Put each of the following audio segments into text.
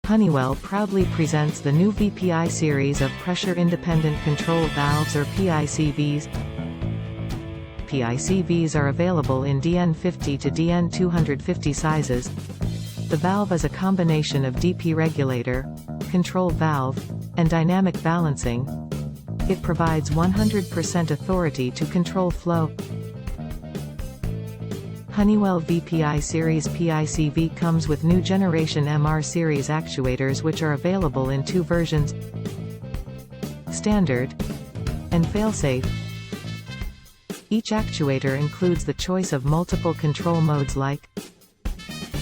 Honeywell proudly presents the new VPI series of pressure-independent control valves or PICVs. PICVs are available in DN50 to DN250 sizes. The valve is a combination of DP regulator, control valve, and dynamic balancing. It provides 100% authority to control flow. Honeywell VPI series PICV comes with new generation MR series actuators which are available in two versions: Standard and Failsafe. Each actuator includes the choice of multiple control modes like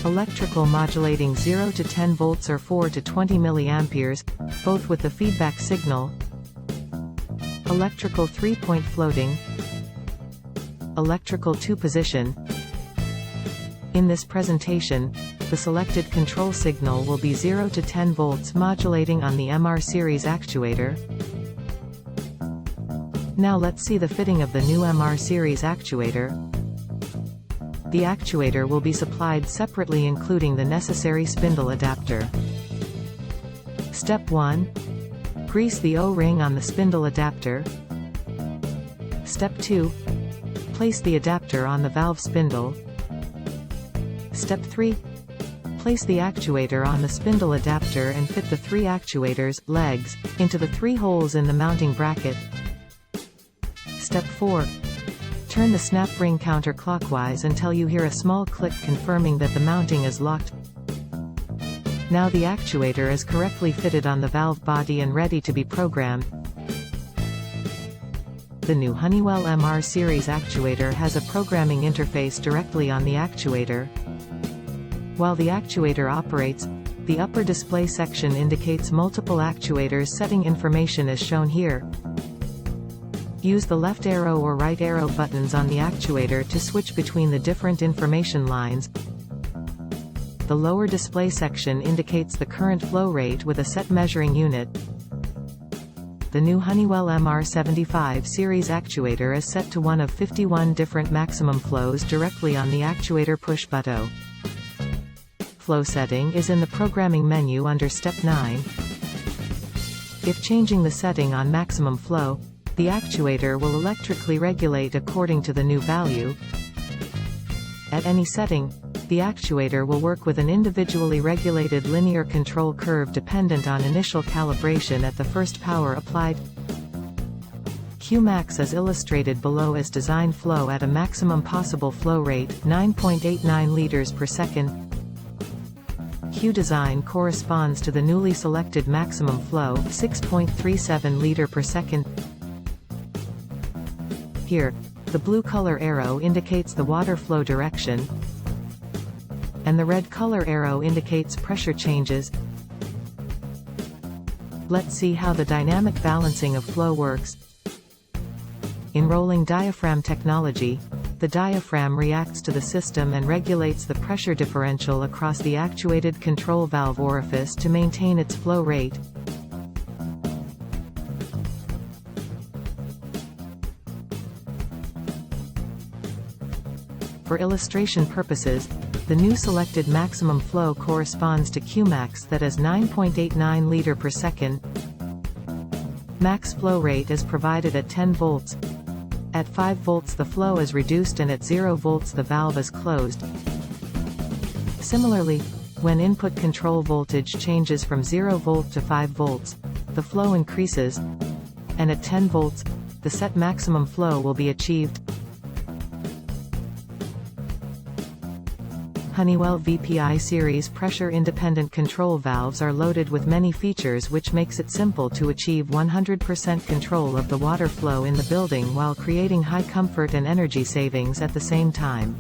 electrical modulating 0 to 10 volts or 4 to 20 milliamperes, both with the feedback signal, electrical 3-point floating, electrical 2-position. In this presentation, the selected control signal will be 0 to 10 volts modulating on the MR series actuator. Now let's see the fitting of the new MR series actuator. The actuator will be supplied separately including the necessary spindle adapter. Step 1. Grease the O-ring on the spindle adapter. Step 2. Place the adapter on the valve spindle. Step 3. Place the actuator on the spindle adapter and fit the 3 actuators, legs, into the 3 holes in the mounting bracket. Step 4. Turn the snap ring counterclockwise until you hear a small click confirming that the mounting is locked. Now the actuator is correctly fitted on the valve body and ready to be programmed. The new Honeywell MR series actuator has a programming interface directly on the actuator. While the actuator operates, the upper display section indicates multiple actuators setting information as shown here. Use the left arrow or right arrow buttons on the actuator to switch between the different information lines. The lower display section indicates the current flow rate with a set measuring unit. The new Honeywell MR75 series actuator is set to one of 51 different maximum flows directly on the actuator push button. Flow setting is in the programming menu under Step 9. If changing the setting on maximum flow, the actuator will electrically regulate according to the new value. At any setting, the actuator will work with an individually regulated linear control curve dependent on initial calibration at the first power applied. Qmax is illustrated below as design flow at a maximum possible flow rate, 9.89 liters per second. Q design corresponds to the newly selected maximum flow, 6.37 liter per second. Here, the blue color arrow indicates the water flow direction, and the red color arrow indicates pressure changes. Let's see how the dynamic balancing of flow works. In rolling diaphragm technology, the diaphragm reacts to the system and regulates the pressure differential across the actuated control valve orifice to maintain its flow rate. For illustration purposes, the new selected maximum flow corresponds to Qmax, that is 9.89 liter per second. Max flow rate is provided at 10 volts. At 5 volts the flow is reduced and at 0 volts the valve is closed. Similarly, when input control voltage changes from 0 volt to 5 volts, the flow increases, and at 10 volts, the set maximum flow will be achieved. Honeywell VPI series pressure-independent control valves are loaded with many features which makes it simple to achieve 100% control of the water flow in the building while creating high comfort and energy savings at the same time.